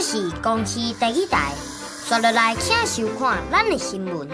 这是公司第一台，刷落来请收看咱的新闻。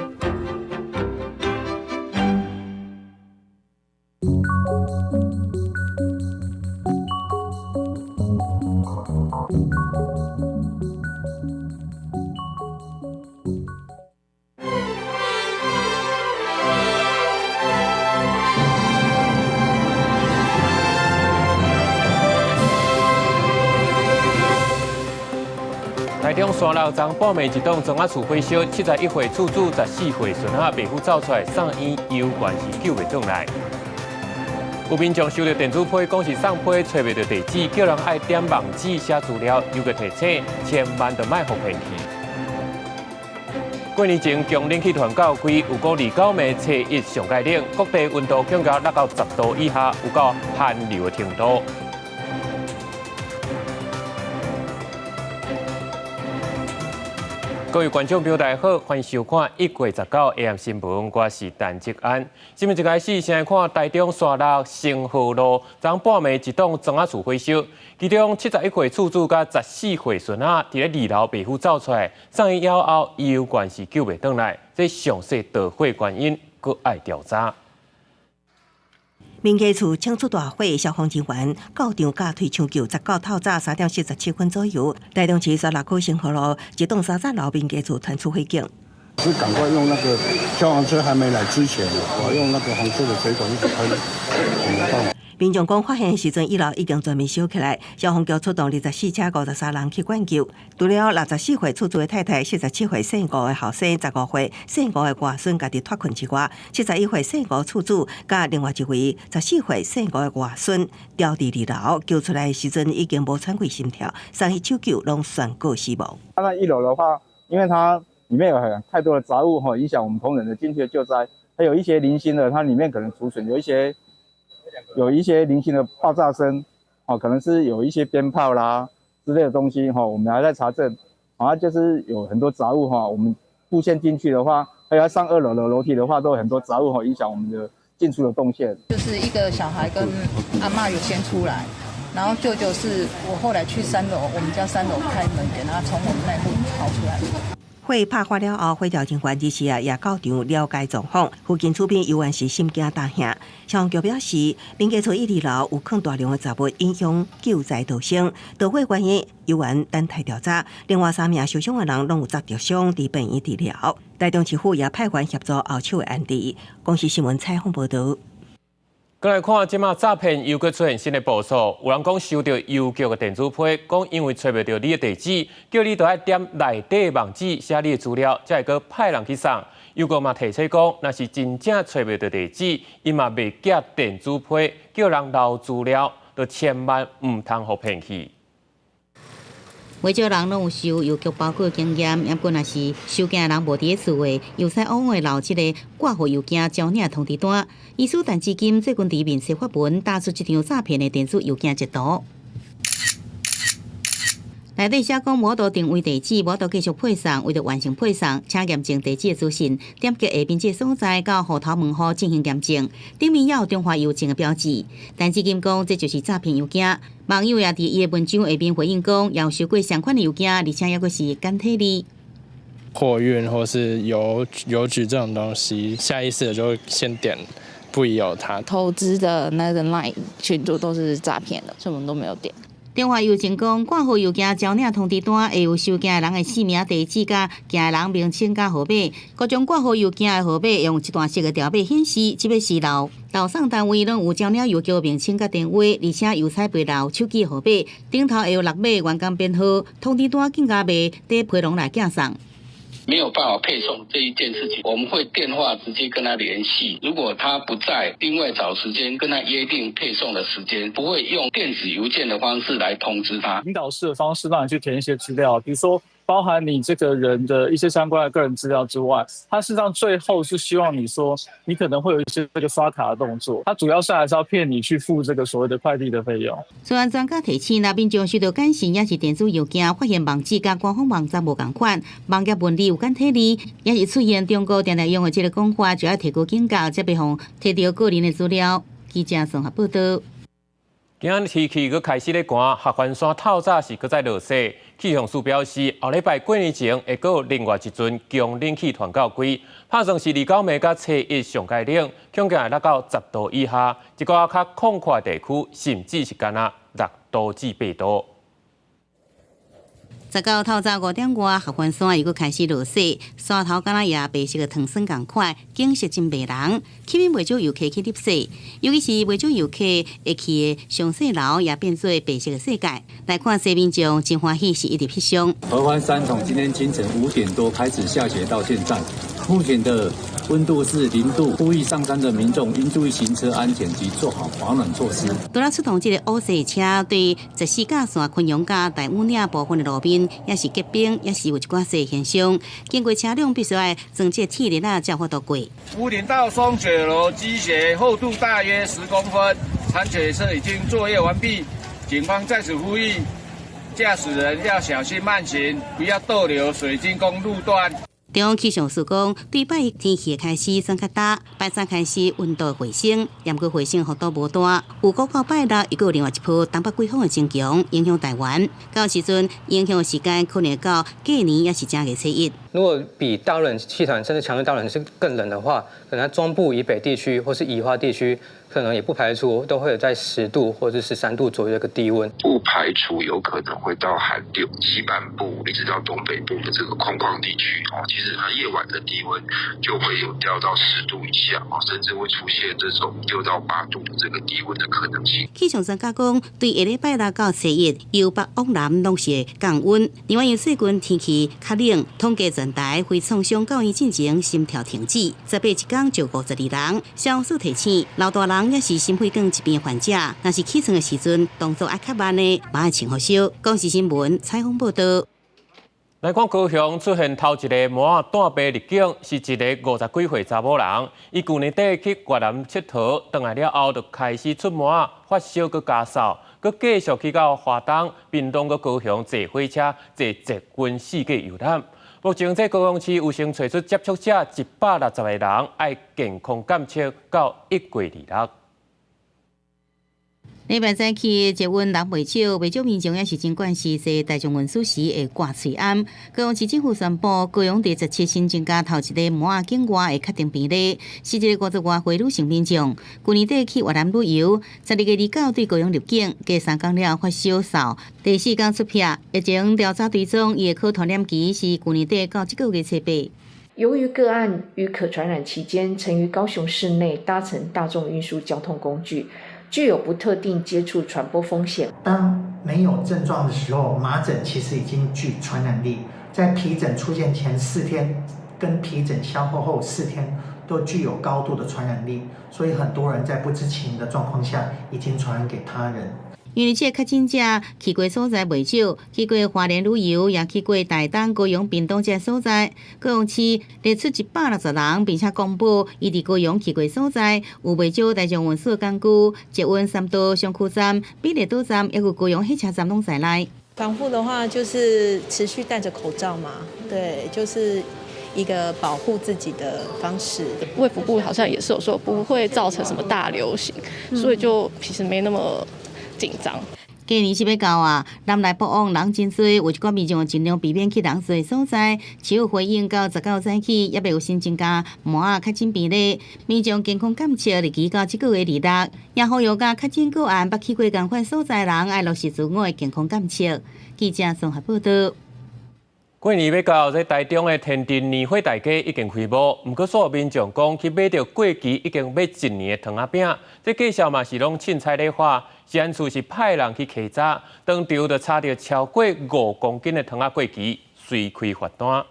台中山路张报名一栋庄仔厝火烧，71岁厝主14岁孙仔爸父走出来送医，有关是救袂转来。有民众收到电子批，讲是送批找袂到地址，叫人爱点网址写资料，又个提醒，千万着莫互骗去。过年前，强冷气团到开，有个29暝初一上界冷，各地温度降到落到10度以下，有到寒流的程度。各位观众朋友，大家好，欢迎收看1月19 AM 新闻，我是陈志安。新闻一开始，先来看台中山路成和路，昨半暝一栋庄仔厝火烧，其中71岁厝主甲14岁孙仔伫咧2楼爸父走出来，送医了后，伊有关系救袂转来，这详细导火原因，搁爱调查。民家厝抢出大火，消防人员到场加退抢救。19透早3点47分左右，台中市36区成和路一栋30楼民家厝传出火警。是赶快用那个消防车还没来之前，我用那个红色的水管一直喷，冲到。民众讲发现时阵，1楼已经全面烧起来，消防局出动24车53人去灌救。除了64岁厝主的太太、47岁姓吴的后生、15岁姓吴的外孙家己脱困之外，71岁姓吴厝主甲另外一位14岁姓吴的外孙掉伫2楼，救出来的时阵已经无喘过心跳，送去抢救拢宣告死亡。那1楼的话，因为它里面有太多的杂物影响我们同仁的进去的救灾，还有一些零星的，它里面可能储存有一些零星的爆炸声，可能是有一些鞭炮啦之类的东西，我们还在查证，就是有很多杂物，我们布线进去的话，还要上2楼的楼梯的话，都有很多杂物影响我们的进出的动线。就是一个小孩跟阿嬷有先出来，然后舅舅是我后来去3楼，我们家3楼开门给他从我们那户逃出来。火拍发了后，火调人员日时也到场了解状况。附近厝边游园是心惊胆吓。消防局表示，民家厝1、2楼有放大量的杂物，影响救灾逃生。导火原因游园等待调查。另外3名受伤的人拢有遭着伤，伫病院治疗。台中市府也派员协助后手的案例。公司新闻采访报道。再来看，即马诈骗又搁出现新的步数。有人讲收到邮局的电子批，讲因为找袂到你的地址，叫你着爱点内底网址写你的资料，才会搁派人去送。邮局嘛提醒讲，若是真正找袂到地址，伊嘛袂寄电子批，叫人留资料，着千万唔通互骗去。袂少人拢有收邮局包裹经验，也不过若是收件人无伫咧厝诶，又使往往留即个挂号邮件招领通知单。医师陈志金最近伫面试发文，打出一张诈骗的电子邮件截图。内底写讲无法度定位地址，无法度继续配送，为着完成配送，请验证地址的资讯，点击下面这个所在到户头门户进行验证，顶面也有中华邮政的标志。陈志金讲，这就是诈骗邮件。网友也伫伊的文章下面回应讲，也有收过相款的邮件，而且也阁是简体字。货运或是邮局这种东西，下意识的就会先点不疑有他。投资的那个 LINE 群组都是诈骗的，所以我们都没有点。中华邮政讲，挂号邮件招领通知单会有收件人的姓名、地址、甲件人名称、甲号码。各种挂号邮件的号码用一段式的条码显示，即要私留。投送单位拢有招领邮局名称甲电话，而且邮差背留手机号码，顶头会有6码员工编号。通知单更加袂伫批笼来寄送。没有办法配送这一件事情，我们会电话直接跟他联系。如果他不在，另外找时间跟他约定配送的时间，不会用电子邮件的方式来通知他。引导式的方式让你去填一些资料，比如说包含你这个人的一些相关的个人资料之外，它事实上最后是希望你说你可能会有一些这个刷卡的动作，它主要是还是要骗你去付这个所谓的快递的费用。虽然专家提醒，那民众收到简讯也是电子邮件，发现网址甲官方网站无同款，网页文字有简体字，也是出现中国常常用的这个讲法，就要提高警觉，才袂互摕到个人的资料。记者综合报道。今今仔天气佫开始咧寒，合欢山透早是佫在落雪。气象署表示，后礼拜过年前会佫有另外一阵强冷气团到几，拍算是29暝到初一上界冷，恐惊会落到10度以下，一寡较广阔地区甚至是干那6度至8度。直到透早5点外，合欢山又佫开始落雪，山头敢若也白色的糖霜共款，景色真迷人，吸引袂少游客去翕雪。尤其是袂少游客会去的上雪楼，也变做白色的世界。来看西民众真欢喜，是一直翕相。合欢山从今天清晨5点多开始下雪到现在，目前的温度是0度，呼吁上山的民众应注意行车安全及做好保暖措施。除了出动这个乌雪车，对14架线昆阳甲大武岭部分的路面也是结冰，也是有一寡雪现象。经过车辆必须要装这铁链才有法度过。屋顶到双雪楼积雪厚度大约10公分，铲雪车已经作业完毕。警方在此呼吁驾驶人要小心慢行，不要逗留水晶宫路段。中央气象署讲，对拜一天气的开始算较大，拜三开始温度回升，但过回升幅度无大。有估到拜六又有另外一波东北季风的增强，影响台湾。到时阵影响的时间可能会到过年也是正月初一。如果比大冷气团甚至强烈大冷是更冷的话，可能中部以北地区或是宜花地区，可能也不排除都会有在10度或者13度左右的一个低温。不排除有可能会到寒流，西半部一直到东北部的这个空旷地区其实它夜晚的低温就会有掉到10度以下甚至会出现这种6到8度的这个低温的可能性。气象专家讲，对下礼拜六到初一，由北往南拢是降温。另外，因最近天气较冷，统计全台非创伤到医进前心跳停止，18一天就52人。消防署提醒，老大人也是心血管疾病患者，若是起床的时阵动作爱较慢的，嘛爱穿好烧。公视新闻采访报道。来看高雄出现头一个毛仔带病入境，是一个50几岁查某人。伊去年底去越南佚佗，回来了后就开始出毛仔，发烧佮加扫，佮继续去到花东、屏东佮高雄坐火车、坐捷运4个游览。目前在高雄市有先找出接触者160个人，爱健康监测到1月26日。礼拜早起，捷运人袂少，袂少民众也是真惯习坐大众运输时会挂喙安。高雄市政府宣布，高雄第17新增加头一个毛仔境外的确定病例，是一个50外岁女性民众。去年底去越南旅游，12月29对高雄入境，隔3天了发烧扫，第4天出片。疫情调查追踪，伊的可传染期是去年底到这个月初8。由于个案于可传染期间曾于高雄市内搭乘大众运输交通工具，具有不特定接触传播风险。当没有症状的时候，麻疹其实已经具传染力，在皮疹出现前4天跟皮疹消后后4天都具有高度的传染力，所以很多人在不知情的状况下已经传染给他人。因为这确诊者去过所在袂少，去过花莲旅游，也去过台东、高雄、屏东这所在。高雄市列出160人，并且公布伊伫高雄去过所在，有袂少大众运输工具，捷运3都商区站、美丽岛站，也有高雄火车站拢在内。防护的话，就是持续戴着口罩嘛，对，就是一个保护自己的方式。卫福部好像也是有说不会造成什么大流行，所以就其实没那么紧张。过年是要到啊，南来北往人真多，有一寡民众尽量避免去人多的所在。市府回应到19早起，也未有新增加毛仔确诊病例，民众健康监测日期到这个月26日，也呼吁甲确诊个案捌去过同款所在人，爱落实自我的健康监测。记者综合报道。过年要到，在台中的天地年货大街已经开幕，不过所有民众讲去买到过期已经买1年的糖仔饼，这介绍嘛是拢凊彩咧花。实验处是派人去稽查，当场就查到超过5公斤的糖仔过期，随开罚单。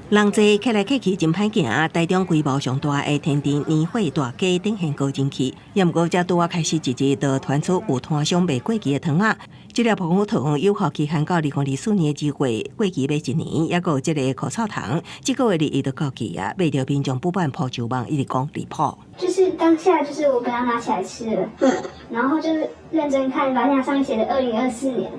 人济客来客去真歹行，台中规模上大的天地年货大街展现高人气。也毋过，才拄啊开始一日，就传出有摊商卖过期的糖仔。这粒澎湖糖有效期限到2024年2月，过期买1年。也有这个苦草糖，这个月2日就到期啊！买到民众不办破旧网，一直讲离谱。就是当下，就是我把它拿起来吃了，然后就是认真看，发现上面写的2024年，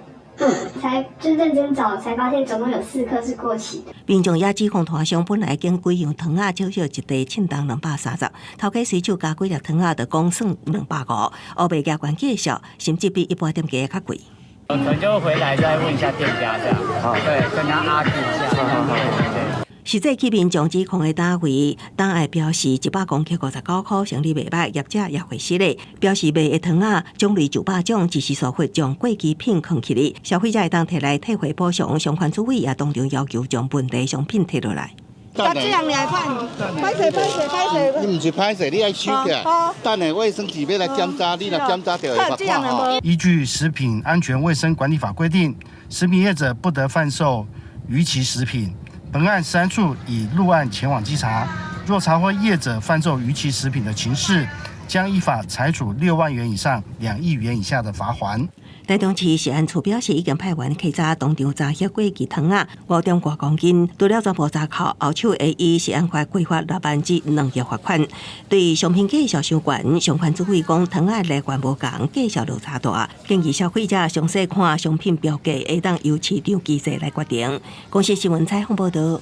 才就认真找，才发现总共有4颗是过期的。民众也指控摊商本来经几样糖仔少少一地称重230，头家随手加几粒糖仔就讲算250，乌白加关介绍，甚至比一般店家较贵。可能就回来再问一下店家这样，对，跟他阿 Q 一下。实际去民众指控的单位，当爱表示100公克59块，生理袂歹，业者也回失咧，表示卖的糖仔种类900种，只是疏忽将过期品放起哩，消费者会当摕来退回补偿。相关主委也当场要求将问题商品摕落来。甲这样来看，歹势。你唔是歹势，你爱收起来。等下卫生局要来检查，你若检查到会罚款哈。依据《食品安全卫生管理法》规定，食品业者不得贩售逾期食品。本案食安处已入案前往稽查，若查获业者贩售逾期食品的情事，将依法裁处6万元以上2亿元以下的罚锾。台中市食安处表示，已经派员稽查当场查获过期糖仔5点多公斤，除了全部查扣，后手会以食安法规罚2%亿罚款。对商品介绍相关，相关主委讲糖仔来源无同，介绍落差大，建议消费者详细看商品标价，会当由市场机制来决定。公司新闻采访报道。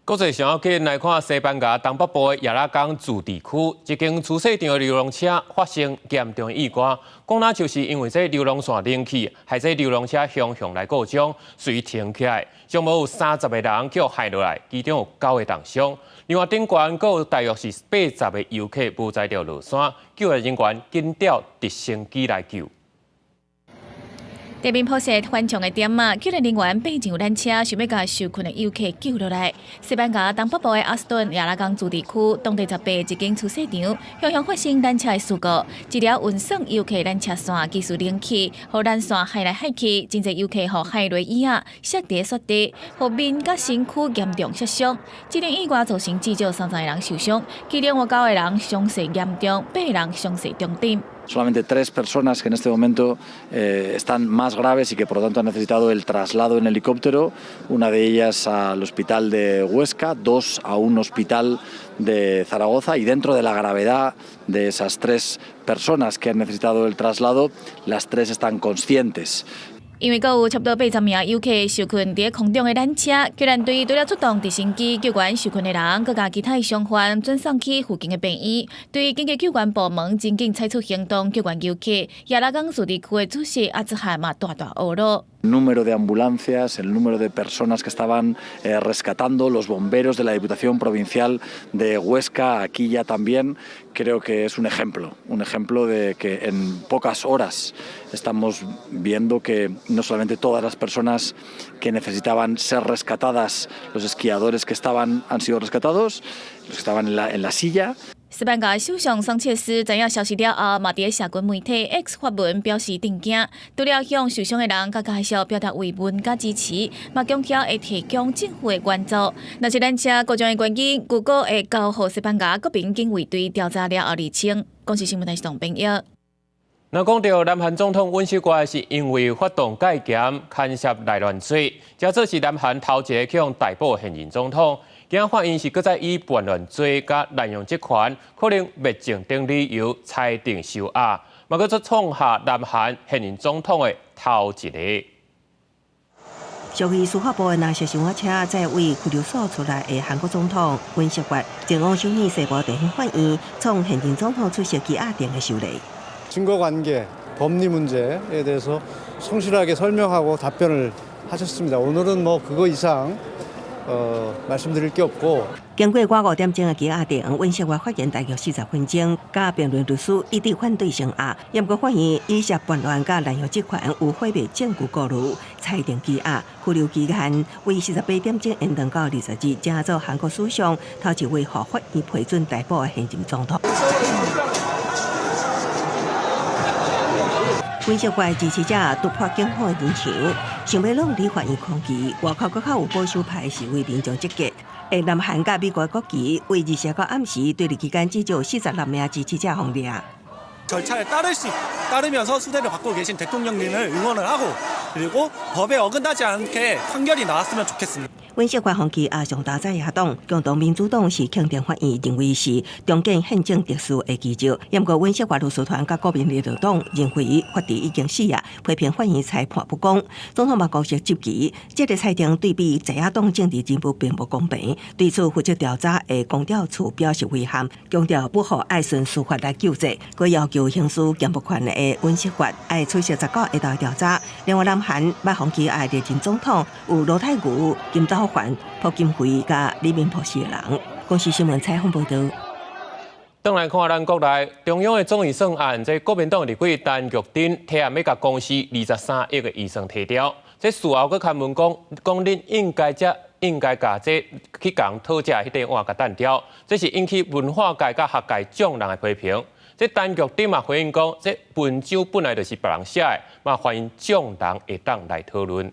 国际上要紧来看西班牙东北部的亚拉冈自治区，一间出市场的流浪车发生严重意外，讲那就是因为这流浪线冷去，害这流浪车向来故障，随停起来，将无有30个人叫害落来，其中有9个重伤。另外，顶悬阁有大约是80个游客无在着落山，救援人员紧调直升机来救。地面破碎翻墙的点啊，救援人员爬上缆车，想要将受困的游客救落来。西班牙东北部的阿斯顿亚拉冈自治区，当地18一间出市场，向发生缆车的事故，一条运送游客缆车线技术冷起，互缆线害来害去，真侪游客互害落椅啊，摔地摔地，互面甲身躯严重摔伤。这场意外造成至少30个人受伤，其中有9个人伤势严重，8个人伤势中等。Solamente 3 personas que en este momento están más graves y que por lo tanto han necesitado el traslado en helicóptero, una de ellas al hospital de Huesca, 2 a un hospital de Zaragoza y dentro de la gravedad de esas 3 personas que han necesitado el traslado, las 3 están conscientes. 因为阁有差不多80名游客受困伫空中的缆车，救援队除了出动直升机救援受困的人，佮将其他的伤患转送去附近的病院。对紧急救援部门真紧采取行动救援游客。亚拉冈自治区的主席阿兹罕嘛大懊恼。El número de ambulancias, el número de personas que estaban rescatando, los bomberos de la Diputación Provincial de Huesca, aquí ya también, creo que es un ejemplo de que en pocas horas estamos viendo que no solamente todas las personas que necesitaban ser rescatadas, los esquiadores que han sido rescatados, los que estaban en la silla. 西班牙首相桑切斯知影消息了后，嘛伫社群媒体 X 发文表示震惊，除了向受伤的人甲家属表达慰问甲支持，嘛强调会提供政府的援助。若是缆车故障的原因，如果会交予西班牙国民警卫队调查了后厘清。公司新闻台是董炳耀。那讲到南韩总统尹锡悦是因为发动戒检牵涉内乱罪，这做是南韩头一个去向逮捕现任总统。今法院是搁再以叛乱罪甲滥用职权，可能灭证等理由裁定收押，嘛搁再创下南韩现任总统的头一个。属于司法部的那些小火车在为拘留所出来的韩国总统尹锡悦，前往首尔西部地方法院，从现任总统出席羁押庭的受理。 증거관계, 법리문제에 대해서 성실하게 설명하고 답변을 하셨습니다. 오늘은 뭐 그거 이상 말씀드릴 게 없고. 经过我5点钟的羁押庭，尹锡悦发言大约40分钟，甲辩论律师一致反对声押，也不过法院以涉叛乱甲滥用职权有毁灭证据过虑，裁定羁押，拘留期限为48点钟延长到20日，正做韩国史上头一位获法院批准逮捕的现任总统。 尹锡悦支持者突破警方的人墙，想要弄离法院抗议。外口搁较有保守派示威民众集结，南韩甲美国国旗为24号暗时对立期间至少46名支持者轰掠。 절차에 따르면서 수대를 받고 계신 대통령님을 응원을 하고 그리고 법에 어긋나지 않게 판결이 나왔으면 좋겠습니다. 温锡发访期也上大在野党，共同民主党是肯定法院认为是中间宪政特殊的基石。不过温锡发律师团甲国民力量党认为法治已经死啊，批评法院裁判不公。总统办公室质疑，这个裁定对比在野党政治人物并不公平。对此负责调查的公调处表示遗憾，强调不可爱顺司法来救济。佢要求刑事检捕权的温锡发爱出席19日的调查。另外，南韩马航基爱热情总统有罗泰愚、金兆焕、朴槿惠甲李明博士的人。公视新闻采访报道。转来看咱国内中央的总预算案，这国民党立委陈玉珍提案要甲公司23亿的预算提掉。这事后佮刊文讲恁应该甲这去共讨价迄块碗甲单掉，这是引起文化界甲学界众人的批评。这陈玉珍嘛回应讲，这文章本来就是别人写的，嘛欢迎众人会当来讨论。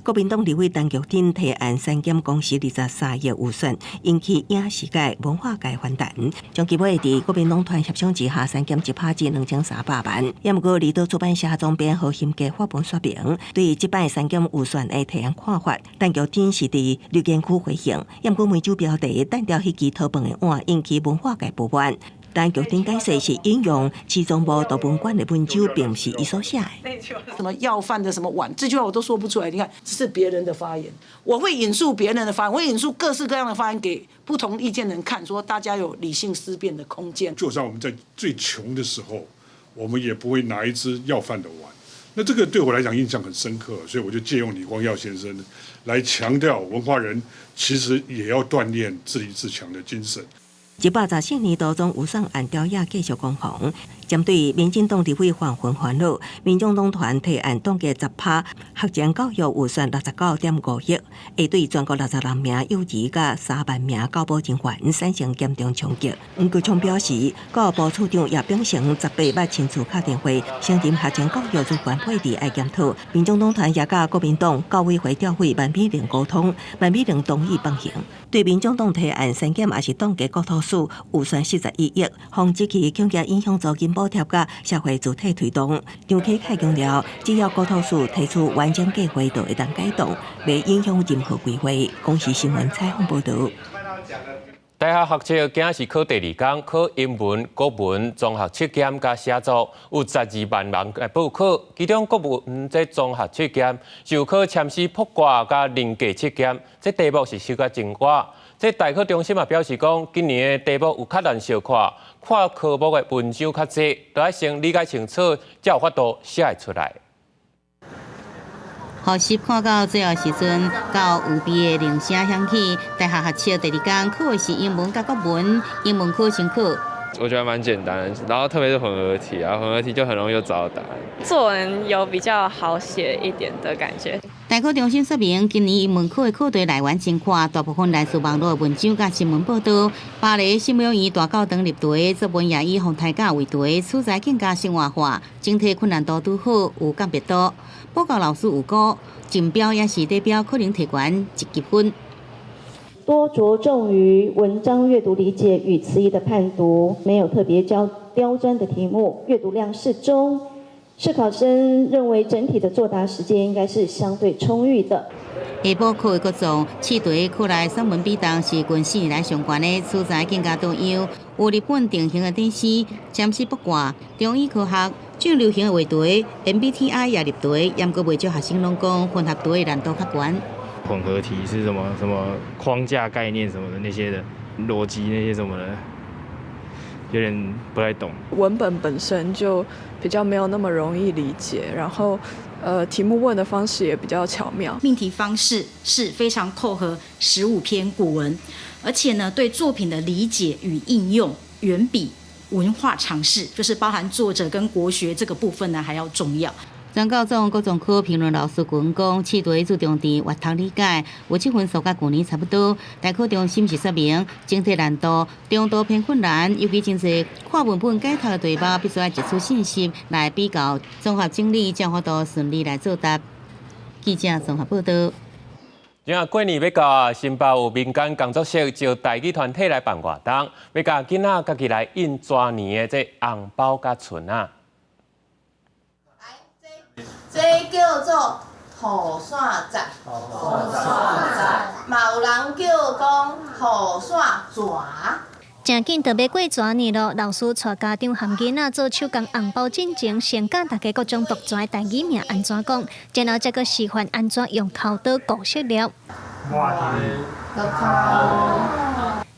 国民党立委陈玉珍提案删减公司23亿预算，引起影视界、文化界反弹。将基本伫国民党团协商之下删减1%至2300万。也毋过，离岛出版社总编何新家发文说明，对即摆删减预算的提案看法，陈玉珍是伫绿建区回应。也毋过，媒体标题单调迄支讨饭的碗，引起文化界不满。陈玉珍解释是引用其中部读文馆的文章，并不是伊所写的。什么要饭的什么碗，这句话我都说不出来。你看，这是别人的发言，我会引述别人的发言，我会引述各式各样的发言给不同意见人看，说大家有理性思辨的空间。就算我们在最穷的时候，我们也不会拿一只要饭的碗。那这个对我来讲印象很深刻，所以我就借用李光耀先生来强调，文化人其实也要锻炼自立自强的精神。114年度总预算案调也继续攻防，针对民进党立委黄昏烦恼，民众党团提案冻结10%学前教育预算69.5亿，会对全国62名幼儿甲3万名教保人员产生严重冲击。黄国昌表示，教育部处长叶秉成18捌亲自敲电话，声称学前教育主管配置爱检讨。民众党团也甲国民党教委会调会万美玲沟通，万美玲同意放行。对民众党提案删减也是冻结国土署预算41亿，防止其强加影响租金补贴甲社会主体推动。张启凯强调，只要国土署提出完整计划，就会当改动，袂影响任何规划。公视新闻采访报道。大学学测今日是考第2天，考英文、国文、综合测验加写作，有12万人来报考。其中国文这综合测验就考签诗卜卦加人格测验，这题目是修甲真寡。这大考中心也表示讲，今年的题目有较难小看，看科目的文章较济，都要先理解清楚，才有法度写会出来。学习看到最后时阵，到有味的铃声响起，大学学测第2天考的是英文加国文，英文考先考。我觉得蛮简单的，然后特别是混合题啊，混合题就很容易就找到答案。作文有比较好写一点的感觉。大考中心说明，今年英文考的考题来源真宽，大部分来自网络的文章甲新闻报道。芭蕾、新美园、大教堂入题，作文也以红台架为题，取材更加生活化，整体困难度拄好，有鉴别度。报告老师有估，竞标也是代表可能提悬1级分。多着重于文章阅读理解与词义的判读，没有特别刁钻的题目，阅读量适中。试考生认为整体的作答时间应该是相对充裕的。下部考的各种试题考内散文比重是近4年来上悬的，取材更加多样，有日本定型的典诗、占星卜卦、中医科学、最流行的话题 ，MBTI 也入题，也过袂少学生拢讲混合题的难度较悬。混合题是什么框架概念什么的那些的逻辑那些什么的，有点不太懂。文本本身就比较没有那么容易理解，然后题目问的方式也比较巧妙。命题方式是非常扣合15篇古文，而且呢对作品的理解与应用远比文化常识，就是包含作者跟国学这个部分呢还要重要。全高中各种科评论老师讲，试题注重伫阅读理解，有7分数甲去年差不多。大考中心是说明，整体难度中度偏困难，尤其真侪看文本解读的题目，必须要接触信息来比较综合整理，才有法度顺利来作答。记者综合报道。今仔过年要到，新北有民间工作室招台语团体来办活动，要甲囡仔家己来印蛇年的这红包甲存啊。这叫做雨伞节，嘛有人叫讲雨伞蛇。正紧就要过蛇年咯，老师带家长含囡仔做手工红包进前，先教大家各种独专的台语名安怎讲，然后再个示范安怎用头刀固色料。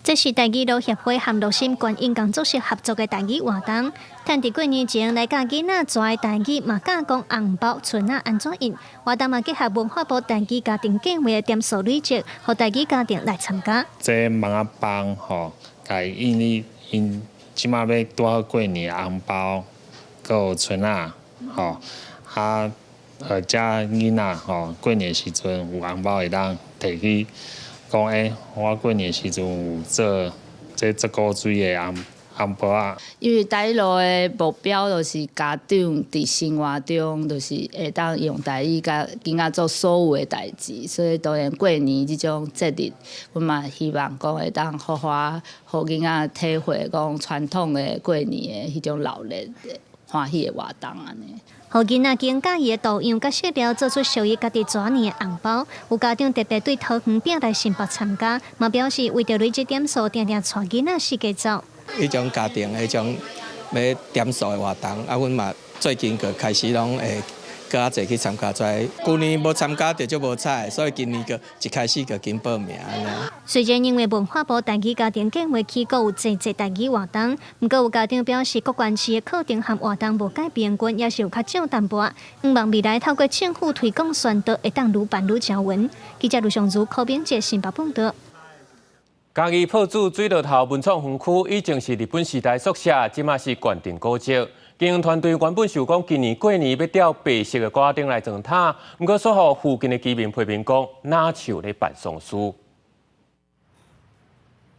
这是台语路协会和乐心观音工作室合作的台语活动。趁伫过年前来教囡仔学台语，嘛教讲红包、春仔安怎印。活动嘛结合文化部台语家庭计划的点数累积，和台语家庭来参加。这蚊仔帮吼。因即马要拄好过年红包，佮有春仔，吼，遮囡仔吼过年时阵有红包会当摕去讲我过年时阵有做这古水的红包啊。因为台语的目标就是家长伫生活中就是会当用台语甲囡仔做所有的代志，所以当然过年即种节日，阮嘛希望讲会当好好互囡仔体会讲传统的过年的迄种热烈的欢喜的活动安尼。互囡仔经家己的图样甲色料做出属于家己蛇年的红包，有家长特别对桃园饼来申报参加，嘛表示为着累积点数，定定带囡仔四界走。迄种家庭迄种要点数的活动，啊，阮嘛最近就开始拢会搁较侪去参加在。旧年无参加就无彩，所以今年就一开始就紧报名安尼。虽然因为文化部台语家庭计划起过有侪台语活动，不过有家长表示，各县市的课程和活动无改变，均也是有较少淡薄。希望未来透过政府推广宣导，会当愈办愈招文。记者卢尚如、柯炳杰新北报道。嘉义朴子水路头文创园区以前是日本时代宿舍，即马是县定古迹。经营团队原本想讲今年过年要吊白色的挂灯来装塔，不过所互附近的居民批评讲，哪像咧办丧事。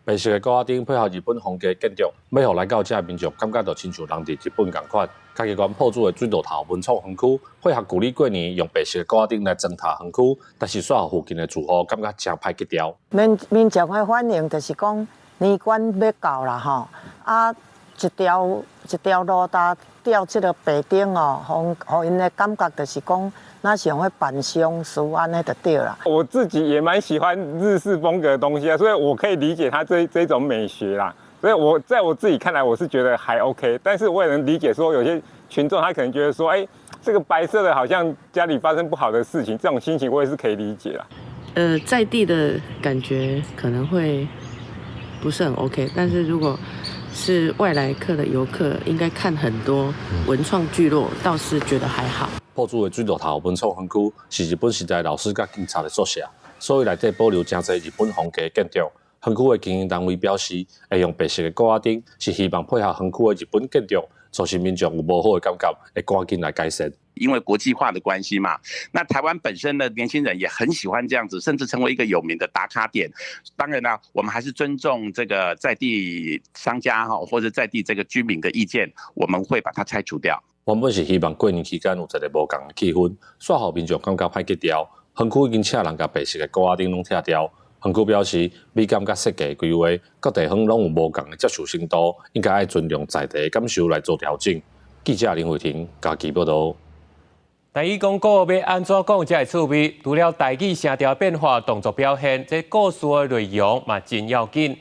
白色的挂灯配合日本风格建筑，要互来到这民众感觉到亲像人伫日本共款。嘉义县朴子的水路头文创园区配合旧历过年用白色的挂灯来装塔园区，但是煞互附近的住户感觉真歹吉调。民众的反应就是讲年关要到啦吼，啊一条路搭吊这个白灯哦，互因的感觉就是讲，那像会办丧事安尼就对啦。我自己也蛮喜欢日式风格的东西啊，所以我可以理解它这种美学啦。所以在我自己看来，我是觉得还 OK， 但是我也能理解说有些群众他可能觉得说，这个白色的好像家里发生不好的事情，这种心情我也是可以理解啦。在地的感觉可能会不是很 OK， 但是如果是外来客的游客，应该看很多文创聚落，倒是觉得还好。朴子的水路头文创园区是日本时代老师甲警察的宿舍，所以内底保留真侪日本风格建筑。园区的经营单位表示，会用白色的挂灯，是希望配合园区的日本建筑，造成民众有无好的感觉，会赶紧来改善。因为国际化的关系嘛，那台湾本身的年轻人也很喜欢这样子，甚至成为一个有名的打卡点。当然啦，我们还是尊重这个在地商家或者在地这个居民的意见，我们会把它拆除掉。原本是希望过年期间有一个无共的气氛，煞互民众感觉歹吉调。园区已经请人甲白色的挂灯拢拆掉。园区表示，美感甲设计规划，各地方拢有无共的接受程度，应该爱尊重在地的感受来做调整。记者林慧婷嘉义报道。台语广告要安怎讲才会趣味？除了台语声调变化、动作表现，这故事的内容嘛真要紧。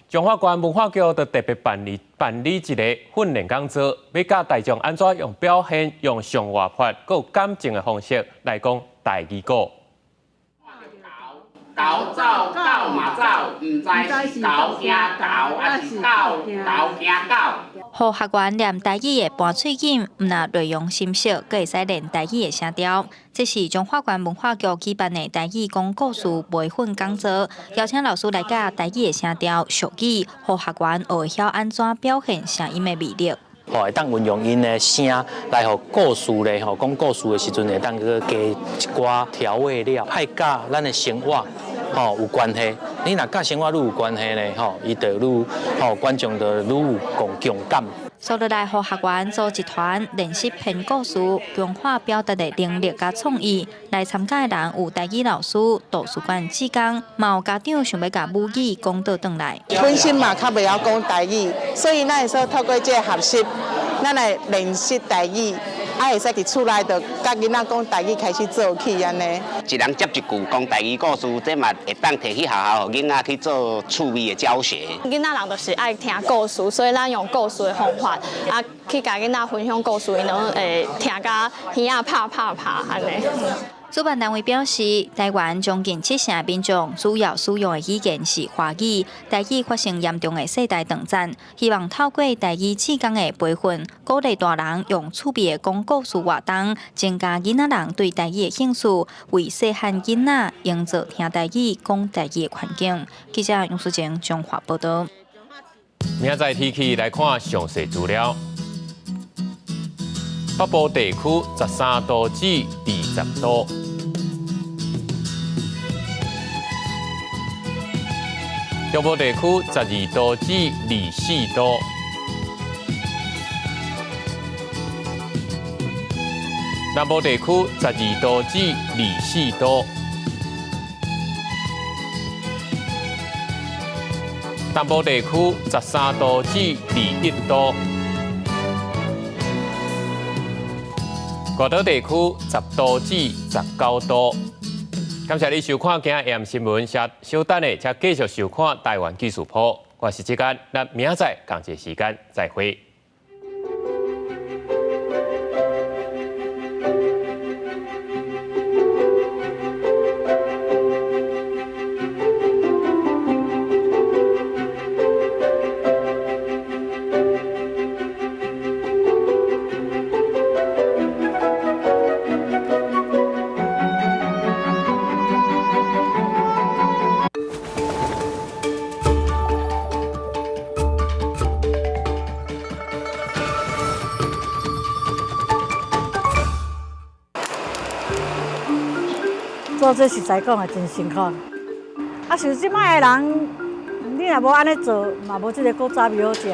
中华县文化局就特别办理一个训练讲座，要教大众安怎用表现、用上活泼、佮有感情的方式来讲台语歌。狗走狗嘛走，唔知是狗惊狗，还是狗惊狗。互学员念台语的搬喙音，毋但内容深熟，阁会使练台语的声调。这是中华县文化局举办的台语讲故事培训讲座，邀请老师来教台语的声调、俗语，互学员学会晓安怎表现声音的魅力。会当运用因的声来互故事咧，讲故事的时阵会当去加一寡调味料，爱甲咱的生活有关系。你若甲生活愈有关系咧，伊就愈观众就愈有共感。所以来互学员组一团练习编故事，强化表达的能力甲创意。来参加的人有台语老师、图书馆志工，嘛有家长想要甲母语讲倒转来。本身嘛较袂晓讲台语，所以咱会说透过这个学习，咱来练习台语，会使伫厝内就甲囡仔讲台语开始做起安尼。一人接一句讲台语故事，这嘛会当摕去学校，囡仔去做趣味的教学。囡仔人就是爱听故事，所以咱用故事的方法啊，去甲囡仔分享故事，因拢会听甲耳仔拍安尼。主办单位表示，台湾将近70%民众主要使用的语言是华语，台语发生严重的世代断层，希望透过台语志工的培训，鼓励大人用趣味的讲故事活动，增加囡仔人对台语的兴趣，为细汉囡仔营造听台语、讲台语的环境。记者杨淑晴中华报道。明仔天气来看详细资料。北部地区13度至20度，中部地区12度至24度，南部地区12度至24度，南部地区13度至21度。外岛地区10度至19度。感谢你收看今日 AM 新闻，稍等的才继续收看台湾技术谱。我是志坚，咱明仔载同一时间再会。做这实在讲也真辛苦。啊，像即摆的人，你若无安尼做，嘛无即个古早味好食。